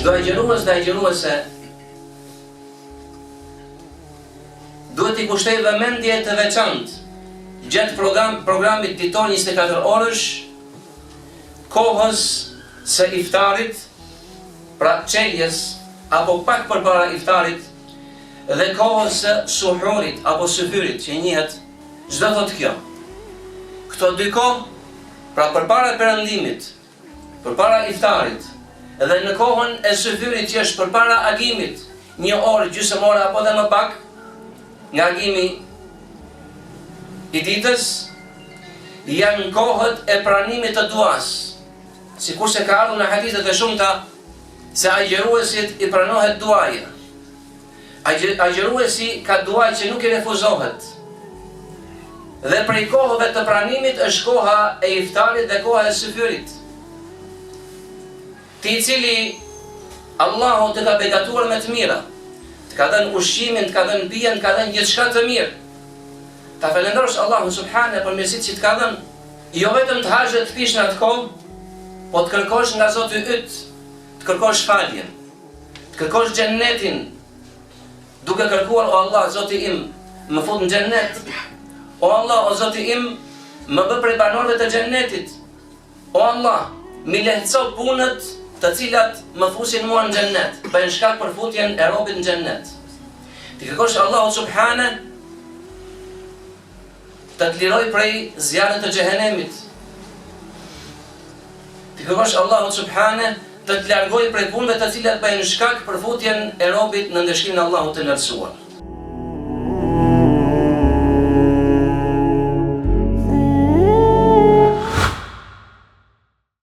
Çdo agjerues dhe agjeruese duhet i kushtoj vëmendje të veçantë gjatë programit ditor 24 orësh, kohës së iftarit, pra çeljes apo pak përpara iftarit, dhe kohës së suhurit apo syfyrit, që njihet çdo thot kjo. Këto dy kohë, pra përpara perëndimit, përpara iftarit, dhe në kohën e syfyrit që është përpara agimit, 1 orë, gjysmë ore apo dhe më pak nga agimi i ditës, janë kohët e pranimit të duas. Sikur se ka ardhur në hadithet e shumta se agjeruesit i pranohet duaja. Agjeruesi ka duaj që nuk i refuzohet. Dhe prej kohëve të pranimit është koha e iftarit dhe koha e syfyrit. Ti i cili Allahu të ka begatuar me të mira, të ka dhënë ushqimin, të ka dhënë pijen, të ka dhënë gjithçka të mirë, ta falendrosh Allahun subhane për mirësitë që të ka dhënë, jo vetëm të hash dhe të pish në atë kohë, po të kërkosh nga Zoti yt, të kërkosh faljen, të kërkosh xhennetin, duke kërkuar: o Allah, Zoti im, më fut në xhennet. O Allah, o Zoti im, më bë prej banorëve të xhennetit. O Allah, mi lehtëso punët të cilat më fusin mua në xhennet, bëjnë shkak për futjen e robit në xhennet. Ti kërkosh Allahu subhane të të liroj prej zjarrit të xhehenemit. Ti kërkosh Allahu subhane të të largoj prej punëve të cilat bëjnë shkak për futjen e robit në ndëshkimin e Allahut të lartësuar.